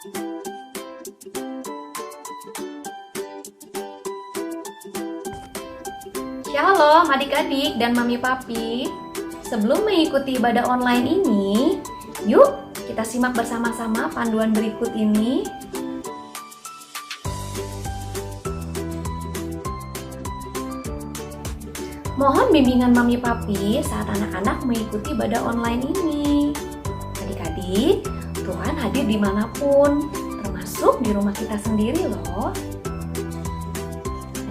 Shalom adik-adik dan mami papi. Sebelum mengikuti ibadah online ini, yuk kita simak bersama-sama panduan berikut ini. Mohon bimbingan mami papi saat anak-anak mengikuti ibadah online ini. Adik-adik, Tuhan hadir dimanapun, termasuk di rumah kita sendiri loh.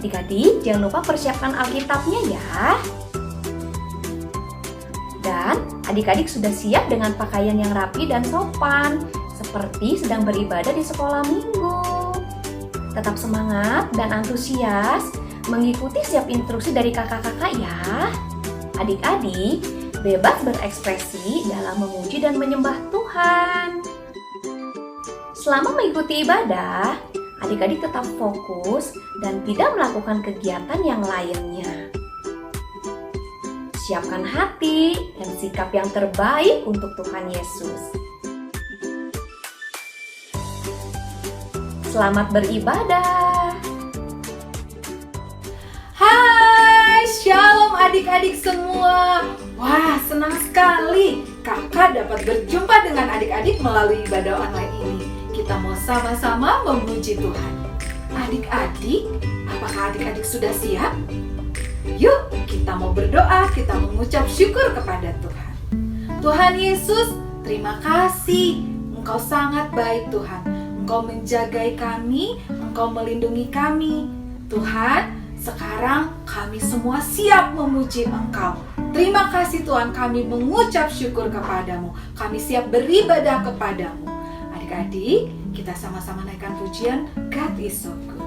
Adik-adik, jangan lupa persiapkan Alkitabnya ya. Dan adik-adik sudah siap dengan pakaian yang rapi dan sopan, seperti sedang beribadah di sekolah minggu. Tetap semangat dan antusias mengikuti setiap instruksi dari kakak-kakak ya. Adik-adik, bebas berekspresi dalam memuji dan menyembah Tuhan. Selama mengikuti ibadah, adik-adik tetap fokus dan tidak melakukan kegiatan yang lainnya. Siapkan hati dan sikap yang terbaik untuk Tuhan Yesus. Selamat beribadah. Hai, shalom adik-adik semua. Wah, senang sekali kakak dapat berjumpa dengan adik-adik melalui ibadah online ini. Kita mau sama-sama memuji Tuhan. Adik-adik, apakah adik-adik sudah siap? Yuk, kita mau berdoa, kita mengucap syukur kepada Tuhan. Tuhan Yesus, terima kasih. Engkau sangat baik Tuhan. Engkau menjagai kami, Engkau melindungi kami. Tuhan, sekarang kami semua siap memuji Engkau. Terima kasih Tuhan, kami mengucap syukur kepadamu. Kami siap beribadah kepadamu. Adik-adik, kita sama-sama naikkan pujian God is so good.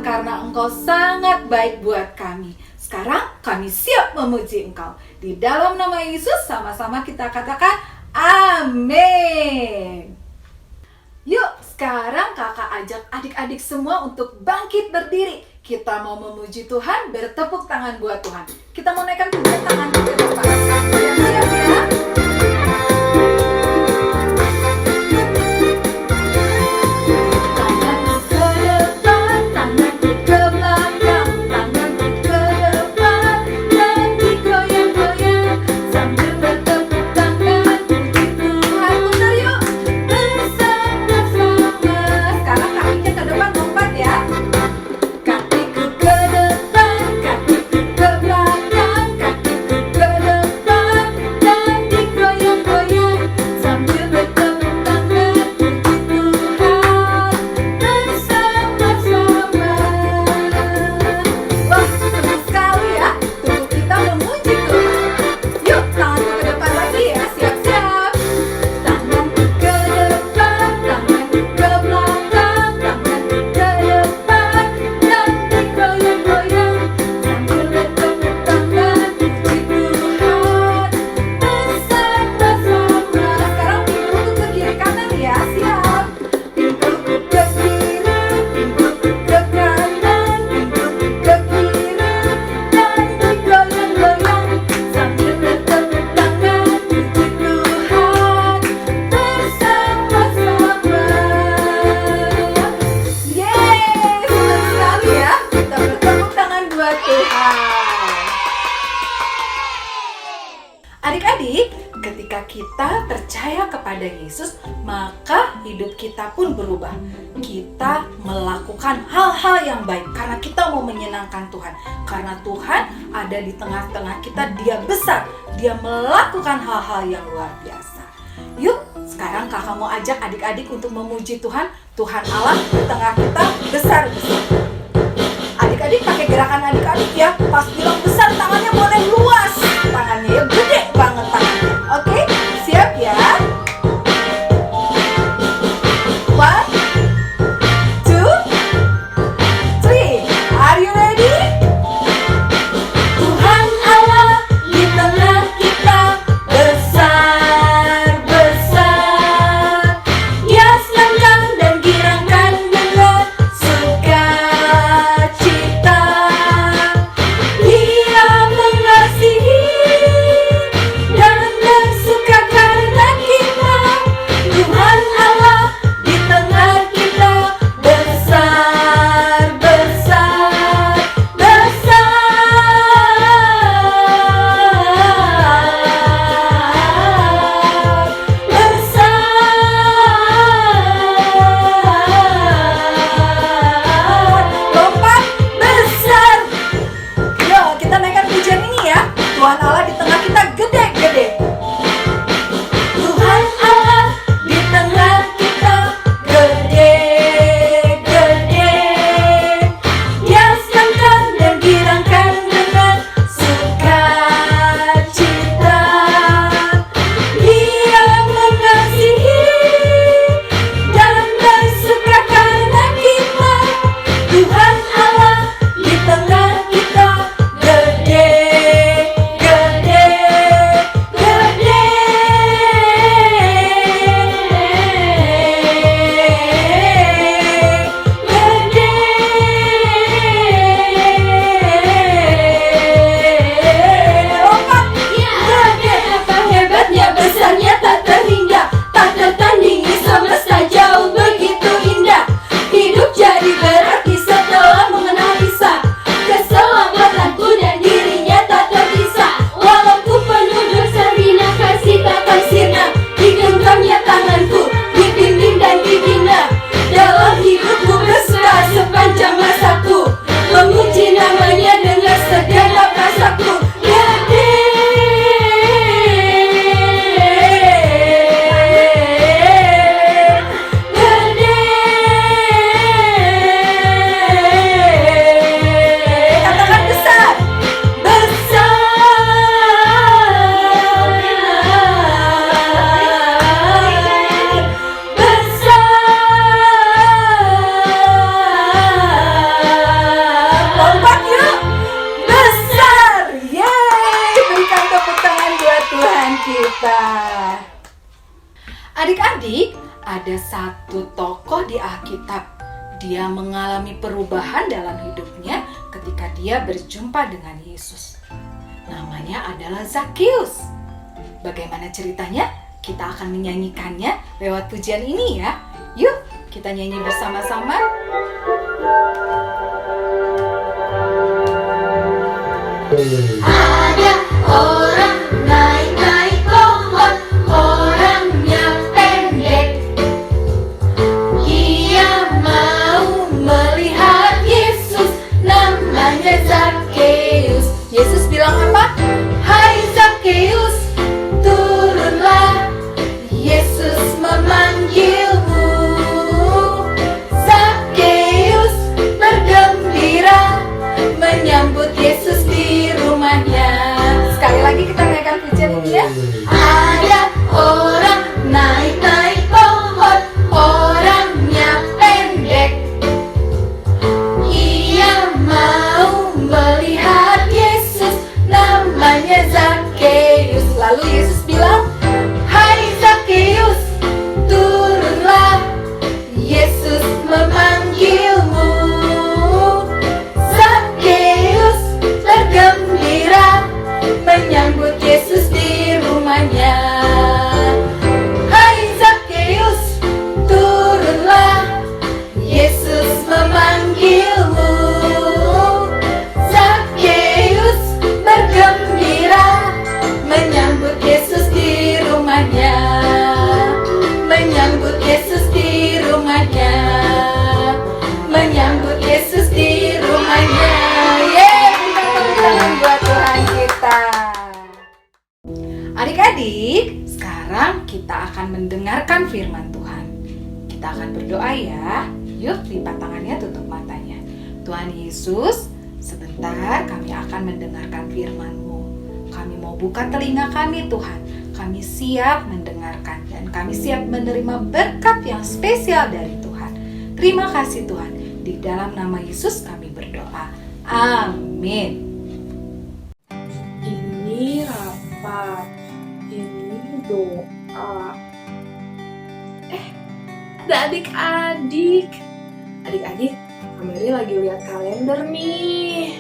Karena Engkau sangat baik buat kami. Sekarang kami siap memuji Engkau. Di dalam nama Yesus sama-sama kita katakan amin. Yuk, sekarang kakak ajak adik-adik semua untuk bangkit berdiri. Kita mau memuji Tuhan, bertepuk tangan buat Tuhan. Kita mau naikkan kedua tangan ke depan. Siap-siap ya. Kakiku ke depan, kakiku ke belakang, kakiku ke Adik-adik, ketika kita percaya kepada Yesus, maka hidup kita pun berubah. Kita melakukan hal-hal yang baik karena kita mau menyenangkan Tuhan. Karena Tuhan ada di tengah-tengah kita, Dia besar, Dia melakukan hal-hal yang luar biasa. Yuk, sekarang kakak mau ajak adik-adik untuk memuji Tuhan. Tuhan Allah di tengah kita besar-besar. Adik-adik pakai gerakan adik-adik ya. Pas bilang besar, tangannya boleh luas. Tangannya ya gede banget tangannya. Oke, siap ya? 1, 2, 3. Are you ready? Tuhan Allah di tengah kita besar-besar. Dia senang dan girangkan dengan sukacita. Dia mengasihi dan bersuka karena kita. Tuhan Allah di tengah kita besar-besar, lompat besar. Yuk, kita naikkan pujian ini ya. Tuhan Allah di tengah kita gede-gede. Tuhan Allah di tengah kita gede-gede. Dia senang dan girangkan dengan sukacita. Dia mengasihi dan bersuka karena kita. Tuhan Allah di tengah kita gede-gede, gede. Lompat. Gede. Apa hebatnya, besarnya tak terhingga, tak tertandingi, semesta jauh begitu indah. Hidup jadi berarti setelah mengenal Isa. Keselamatanku dan dirinya tak terpisah. Walau ku penuh dosa, hina kasih takkan sirna. Digenggamnya tanganku, dibimbing dan dibina. Dalam hidupku bersuka sepanjang masaku, memuji namanya dengan segenap rasaku. Gede, gede. Katakan besar, besar, besar. Lompat yuk, besar. Yeay, berikan tepuk tangan buat Tuhan kita. Adik-adik, ada satu tokoh di Alkitab. Dia mengalami perubahan dalam hidupnya ketika dia berjumpa dengan Yesus. Namanya adalah Zakheus. Bagaimana ceritanya? Kita akan menyanyikannya lewat pujian ini ya. Yuk, kita nyanyi bersama-sama. Ada orang naik-naik pohon, orangnya pendek. Dia mau melihat Yesus, namanya Zakheus. Yesus bilang apa? Hai Zakheus, turunlah. Yesus memanggilmu. Zakheus bergembira menyambut Yesus di rumahnya. Sekali lagi kita naikkan pujian ini ya. Ada orang naik-naik pohon, orangnya pendek. Ia mau melihat Yesus, namanya Zakheus. Lalu Yesus bilang, hai Zakheus, turunlah. Yesus memanggilmu. Zakheus bergembira menyambut Yesus di rumahnya. Hai Zakheus, turunlah. Yesus memanggilmu. Zakheus adik-adik, sekarang kita akan mendengarkan firman Tuhan. Kita akan berdoa ya. Yuk, lipat tangannya, tutup matanya. Tuhan Yesus, sebentar kami akan mendengarkan firman-Mu. Kami mau buka telinga kami, Tuhan. Kami siap mendengarkan dan kami siap menerima berkat yang spesial dari Tuhan. Terima kasih Tuhan. Di dalam nama Yesus kami berdoa. Amin. Ini rapat, ini doa. Ada adik-adik. Adik-adik, Mary lagi lihat kalender nih.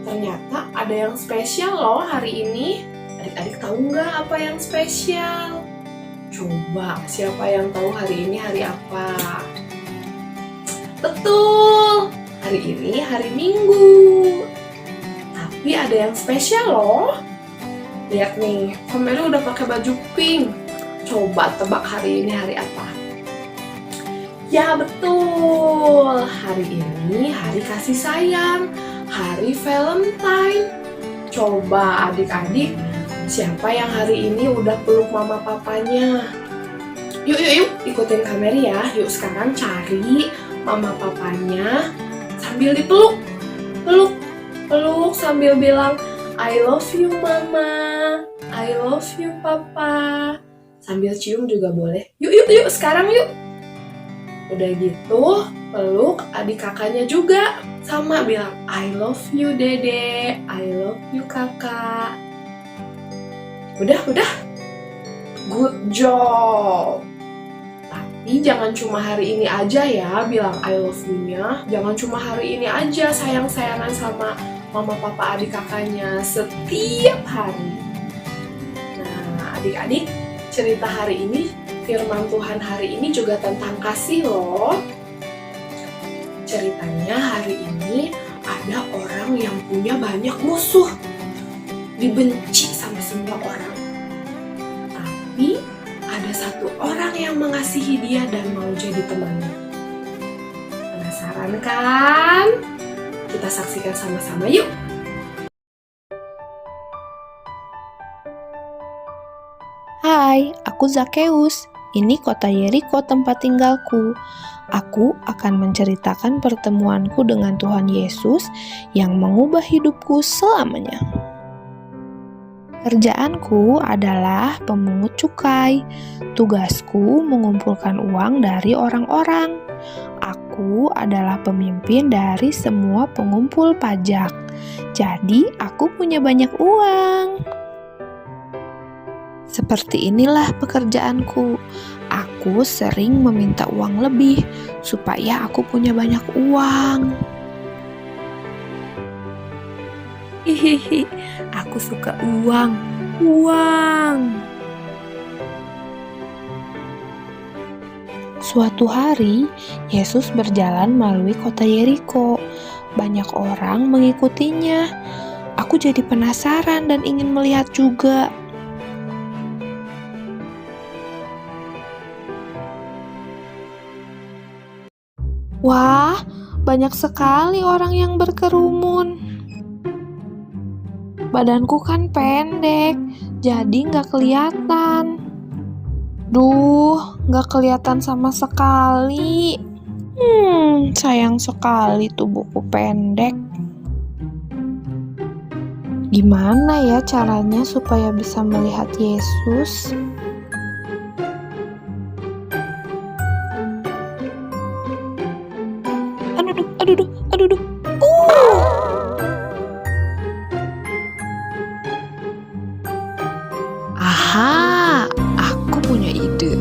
Ternyata ada yang spesial loh hari ini. Adik-adik tahu nggak apa yang spesial? Coba, siapa yang tahu hari ini hari apa? Betul, hari ini hari Minggu. Tapi ada yang spesial loh. Lihat nih, Mary udah pakai baju pink. Coba tebak hari ini hari apa? Ya betul, hari ini hari kasih sayang, hari Valentine. Coba adik-adik, siapa yang hari ini udah peluk mama papanya? Yuk, ikutin Mary ya. Yuk sekarang cari mama papanya sambil dipeluk. Peluk sambil bilang, I love you mama, I love you papa. Sambil cium juga boleh. Yuk, sekarang yuk. Udah gitu, peluk adik kakaknya juga. Sama bilang, I love you dede, I love you kakak. Udah. Good job. Tapi jangan cuma hari ini aja ya bilang I love you-nya. Jangan cuma hari ini aja sayang-sayangan sama mama papa adik kakaknya. Setiap hari. Nah, adik-adik, cerita hari ini, firman Tuhan hari ini juga tentang kasih loh. Ceritanya hari ini ada orang yang punya banyak musuh. Dibenci sama semua orang. Tapi ada satu orang yang mengasihi dia dan mau jadi temannya. Penasaran kan? Kita saksikan sama-sama yuk. Hai, aku Zakheus. Ini kota Yeriko tempat tinggalku. Aku akan menceritakan pertemuanku dengan Tuhan Yesus yang mengubah hidupku selamanya. Kerjaanku adalah pemungut cukai. Tugasku mengumpulkan uang dari orang-orang. Aku adalah pemimpin dari semua pengumpul pajak. Jadi, aku punya banyak uang. Seperti inilah pekerjaanku. Aku sering meminta uang lebih supaya aku punya banyak uang. Hihihi, aku suka uang. Suatu hari, Yesus berjalan melalui kota Yeriko. Banyak orang mengikutinya. Aku jadi penasaran dan ingin melihat juga. Wah, banyak sekali orang yang berkerumun. Badanku kan pendek, jadi nggak kelihatan. Duh, nggak kelihatan sama sekali. Sayang sekali tubuhku pendek. Gimana ya caranya supaya bisa melihat Yesus? Aduh. Aha, aku punya ide.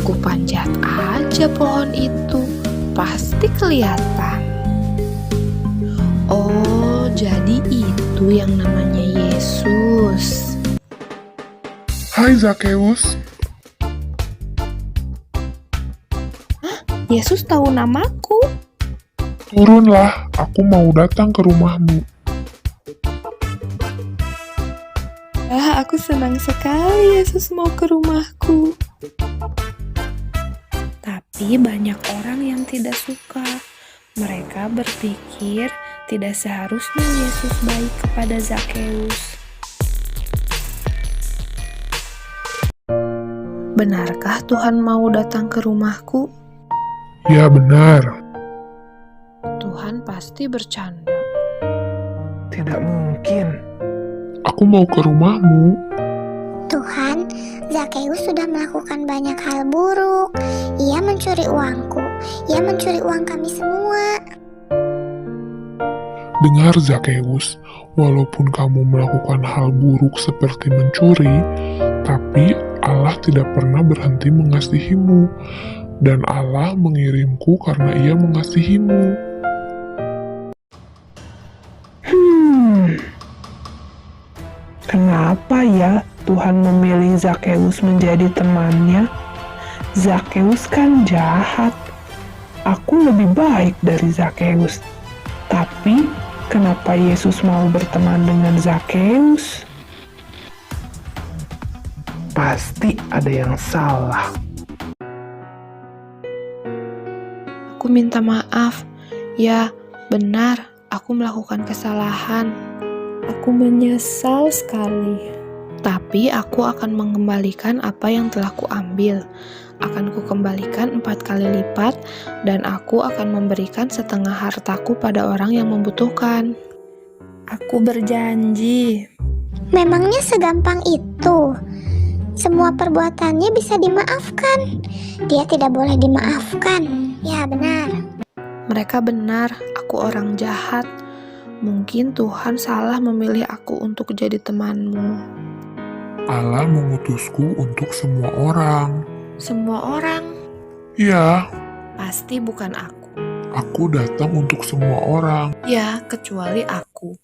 Ku panjat aja pohon itu, pasti kelihatan. Oh, jadi itu yang namanya Yesus. Hai Zakheus. Yesus tahu namaku. Turunlah, aku mau datang ke rumahmu. Aku senang sekali Yesus mau ke rumahku. Tapi banyak orang yang tidak suka. Mereka berpikir tidak seharusnya Yesus baik kepada Zakheus. benarkah Tuhan mau datang ke rumahku? Ya benar. Tuhan pasti bercanda. Tidak mungkin. Aku mau ke rumahmu. Tuhan, Zakheus sudah melakukan banyak hal buruk. Ia mencuri uangku. Ia mencuri uang kami semua. Dengar Zakheus, walaupun kamu melakukan hal buruk seperti mencuri, tapi Allah tidak pernah berhenti mengasihimu. Dan Allah mengirimku karena Ia mengasihimu. Kenapa ya Tuhan memilih Zakheus menjadi temannya? Zakheus kan jahat. Aku lebih baik dari Zakheus. Tapi kenapa Yesus mau berteman dengan Zakheus? Pasti ada yang salah. Aku minta maaf. Ya, benar, aku melakukan kesalahan. Aku menyesal sekali. Tapi aku akan mengembalikan apa yang telah kuambil. Akan kukembalikan 4 kali lipat, dan aku akan memberikan setengah hartaku pada orang yang membutuhkan. Aku berjanji. Memangnya segampang itu? Semua perbuatannya bisa dimaafkan. Dia tidak boleh dimaafkan. Ya benar. Mereka benar, aku orang jahat. Mungkin Tuhan salah memilih aku untuk jadi temanmu. Allah mengutusku untuk semua orang. Semua orang? Ya, Pasti bukan aku. aku datang untuk semua orang. Ya, kecuali aku.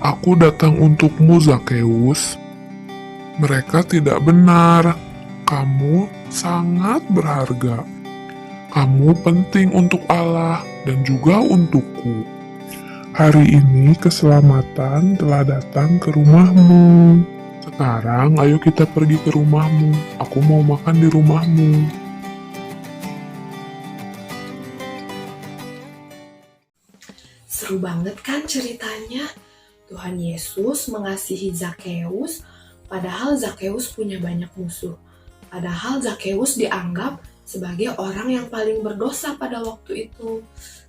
Aku datang untukmu, Zakheus. Mereka tidak benar. Kamu sangat berharga. Kamu penting untuk Allah dan juga untukku. Hari ini keselamatan telah datang ke rumahmu. Sekarang ayo kita pergi ke rumahmu. Aku mau makan di rumahmu. Seru banget kan ceritanya? Tuhan Yesus mengasihi Zakheus, padahal Zakheus punya banyak musuh. Padahal Zakheus dianggap sebagai orang yang paling berdosa pada waktu itu.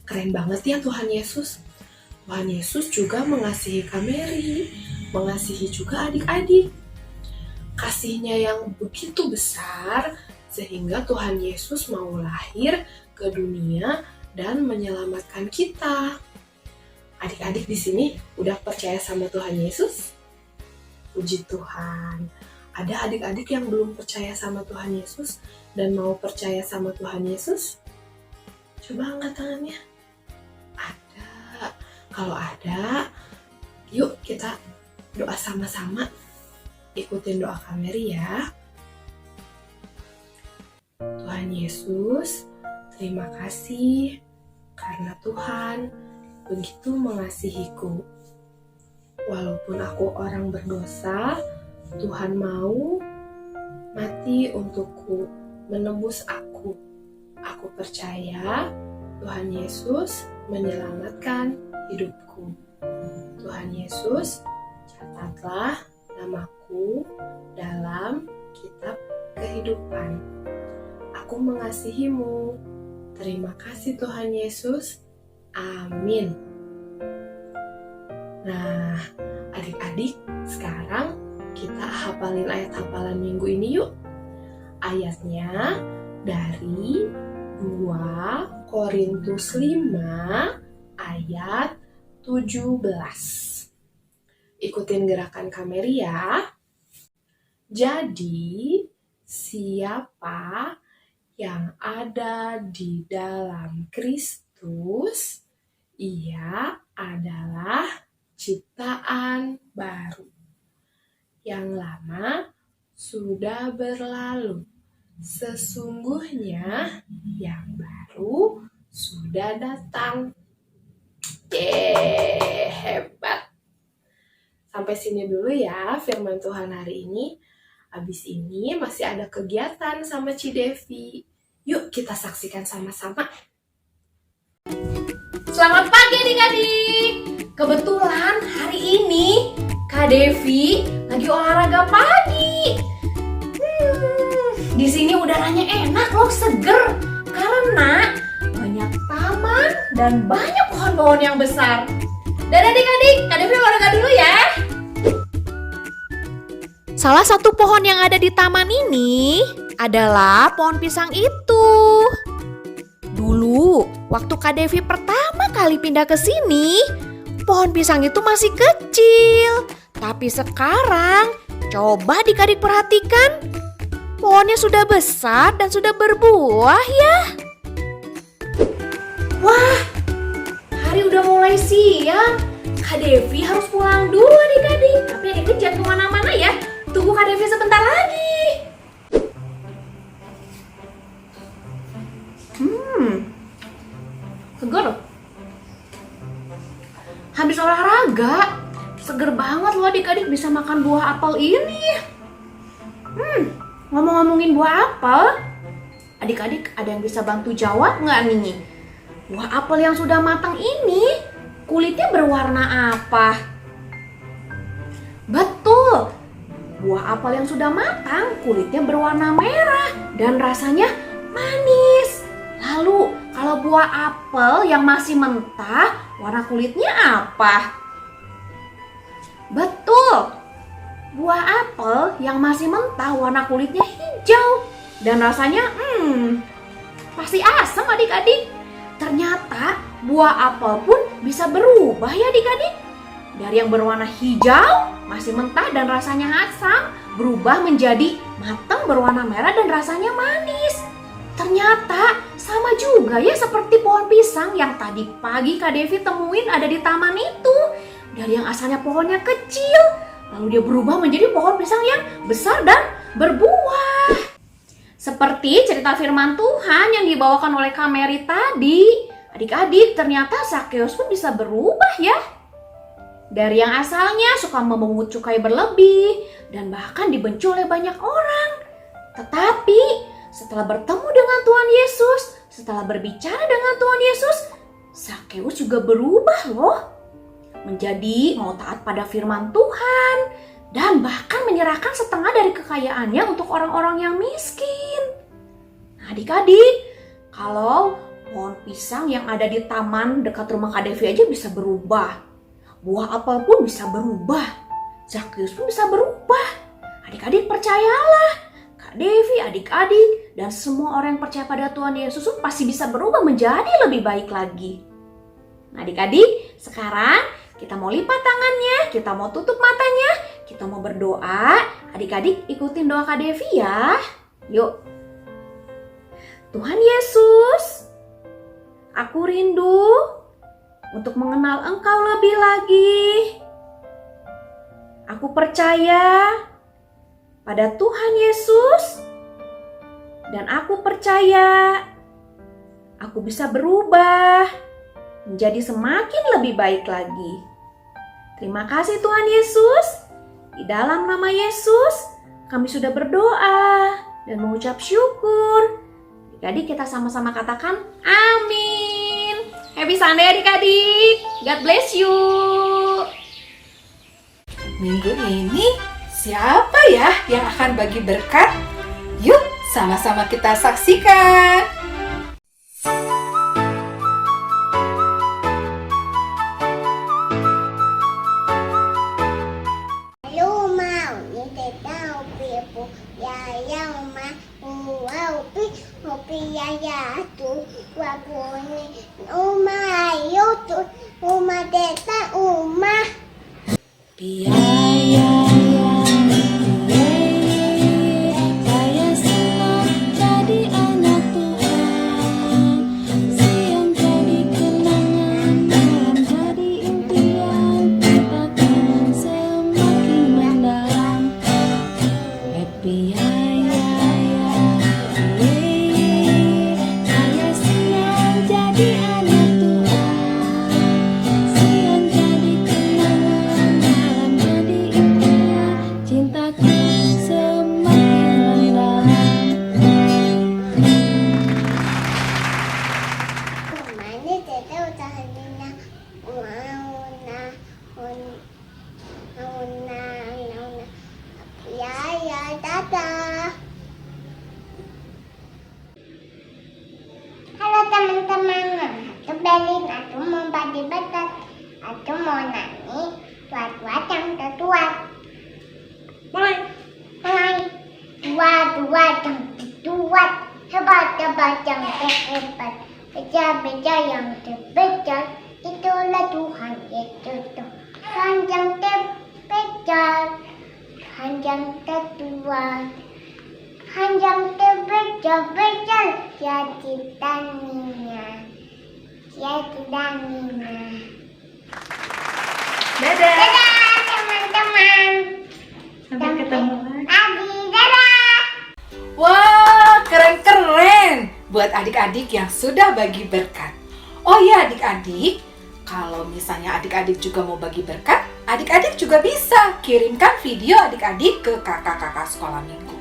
Keren banget ya Tuhan Yesus. Tuhan Yesus juga mengasihi Kak Mary, mengasihi juga adik-adik. Kasihnya yang begitu besar, sehingga Tuhan Yesus mau lahir ke dunia dan menyelamatkan kita. Adik-adik di sini udah percaya sama Tuhan Yesus? Puji Tuhan. Ada adik-adik yang belum percaya sama Tuhan Yesus dan mau percaya sama Tuhan Yesus? Coba angkat tangannya. Ada. Kalau ada, yuk kita doa sama-sama. Ikutin doa Kak Mary ya. Tuhan Yesus, terima kasih karena Tuhan begitu mengasihiku. Walaupun aku orang berdosa, Tuhan mau mati untukku, menebus aku. Aku percaya Tuhan Yesus menyelamatkan hidupku. Tuhan Yesus, catatlah namaku dalam kitab kehidupan. Aku mengasihimu. Terima kasih Tuhan Yesus. Amin. Nah, adik-adik, sekarang kita hafalin ayat hafalan minggu ini yuk. Ayatnya dari 2 Korintus 5 ayat 17. Ikutin gerakan Kak Mary ya. Jadi, siapa yang ada di dalam Kristus, ia adalah ciptaan baru. Yang lama sudah berlalu. Sesungguhnya yang baru sudah datang. Hebat. Sampai sini dulu ya firman Tuhan hari ini. Habis ini masih ada kegiatan sama Cidevi. Yuk kita saksikan sama-sama. Selamat pagi adik-adik. Kebetulan hari ini Kak Devi lagi olahraga pagi. loh, seger. Karena banyak taman dan banyak pohon-pohon yang besar. Dan adik-adik, Kak Devi olahraga dulu ya. Salah satu pohon yang ada di taman ini adalah pohon pisang itu. Dulu, waktu Kak Devi pertama kali pindah ke sini, pohon pisang itu masih kecil. Tapi sekarang, coba adik-adik perhatikan, pohonnya sudah besar dan sudah berbuah ya. Wah, hari udah mulai siang. Kak Devi harus pulang dulu adik-adik. Tapi adik-adik jangan kemana-mana ya. Tunggu Kak Devi sebentar lagi. Seger. Habis olahraga, seger banget loh adik-adik bisa makan buah apel ini. Ngomong-ngomongin buah apel, adik-adik ada yang bisa bantu jawab nggak nih? Buah apel yang sudah matang ini kulitnya berwarna apa? Betul, buah apel yang sudah matang kulitnya berwarna merah dan rasanya manis. Lalu kalau buah apel yang masih mentah, warna kulitnya apa? Betul, buah apel yang masih mentah warna kulitnya hijau dan rasanya pasti asam adik-adik. Ternyata buah apel pun bisa berubah ya adik-adik. Dari yang berwarna hijau, masih mentah dan rasanya asam, berubah menjadi matang berwarna merah dan rasanya manis. Ternyata sama juga ya seperti pohon pisang yang tadi pagi Kak Devi temuin ada di taman itu. Dari yang asalnya pohonnya kecil, lalu dia berubah menjadi pohon pisang yang besar dan berbuah. Seperti cerita firman Tuhan yang dibawakan oleh Kak Mary tadi. Adik-adik, ternyata Zakheus pun bisa berubah ya. Dari yang asalnya suka memungut cukai berlebih dan bahkan dibenci oleh banyak orang. Tetapi setelah bertemu dengan Tuhan Yesus, setelah berbicara dengan Tuhan Yesus, Zakheus juga berubah loh. Menjadi mau taat pada firman Tuhan dan bahkan menyerahkan setengah dari kekayaannya untuk orang-orang yang miskin. Nah adik-adik, kalau pohon pisang yang ada di taman dekat rumah Kak Devi aja bisa berubah, buah apel pun bisa berubah, Zakheus pun bisa berubah. Adik-adik percayalah, Kak Devi, adik-adik, dan semua orang yang percaya pada Tuhan Yesus pasti bisa berubah menjadi lebih baik lagi. Nah adik-adik, sekarang kita mau lipat tangannya, kita mau tutup matanya, kita mau berdoa. Adik-adik ikutin doa Kak Devi ya. Yuk. Tuhan Yesus, aku rindu untuk mengenal Engkau lebih lagi. Aku percaya pada Tuhan Yesus dan aku percaya aku bisa berubah menjadi semakin lebih baik lagi. Terima kasih Tuhan Yesus. Di dalam nama Yesus kami sudah berdoa dan mengucap syukur. Adik-adik kita sama-sama katakan amin. Happy Sunday adik-adik. God bless you. Minggu ini siapa ya yang akan bagi berkat? Yuk sama-sama kita saksikan. hebat. Beja-beja yang terbesar, itulah Tuhan Yesus. Tuhan yang terbesar, Tuhan yang tertua, Tuhan yang terbesar, jadi taninya, jadi taninya. Dadah. Dadah teman-teman. Sampai ketemu lagi. Adi, dadah. Wah, keren-keren buat adik-adik yang sudah bagi berkat. Oh ya adik-adik, kalau misalnya adik-adik juga mau bagi berkat, adik-adik juga bisa kirimkan video adik-adik ke kakak-kakak sekolah minggu.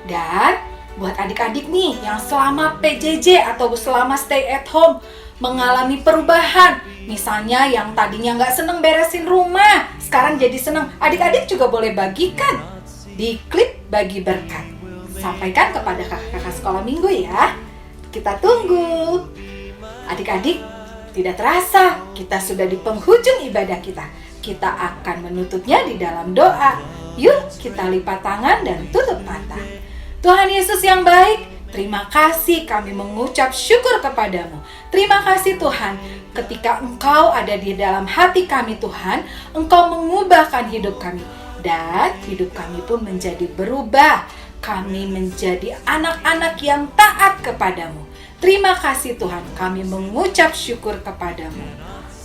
Dan buat adik-adik nih yang selama PJJ atau selama stay at home mengalami perubahan, misalnya yang tadinya nggak seneng beresin rumah, sekarang jadi seneng, adik-adik juga boleh bagikan di klip bagi berkat. Sampaikan kepada kakak-kakak sekolah minggu ya. Kita tunggu. Adik-adik, tidak terasa kita sudah di penghujung ibadah kita. Kita akan menutupnya di dalam doa. Yuk kita lipat tangan dan tutup mata. Tuhan Yesus yang baik, terima kasih kami mengucap syukur kepadamu. Terima kasih Tuhan, ketika Engkau ada di dalam hati kami Tuhan, Engkau mengubahkan hidup kami. Dan hidup kami pun menjadi berubah. Kami menjadi anak-anak yang taat kepadamu. Terima kasih Tuhan, kami mengucap syukur kepadamu.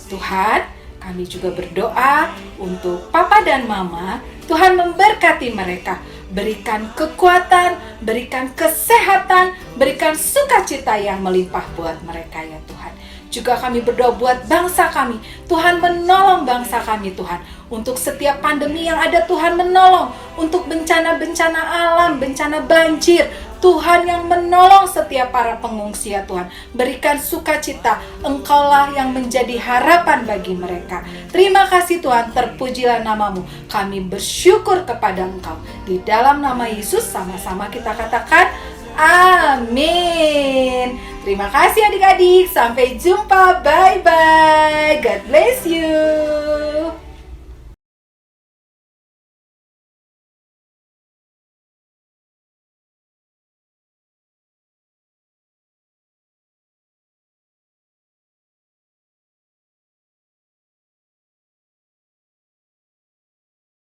Tuhan, kami juga berdoa untuk Papa dan Mama. Tuhan memberkati mereka. Berikan kekuatan, berikan kesehatan, berikan sukacita yang melimpah buat mereka ya Tuhan. Juga kami berdoa buat bangsa kami. Tuhan menolong bangsa kami Tuhan. Untuk setiap pandemi yang ada Tuhan menolong. Untuk bencana-bencana alam, bencana banjir. Tuhan yang menolong setiap para pengungsi ya Tuhan. Berikan sukacita. Engkaulah yang menjadi harapan bagi mereka. Terima kasih Tuhan, terpujilah namamu. Kami bersyukur kepada Engkau. Di dalam nama Yesus sama-sama kita katakan amin. Terima kasih adik-adik. Sampai jumpa. Bye-bye. God bless you.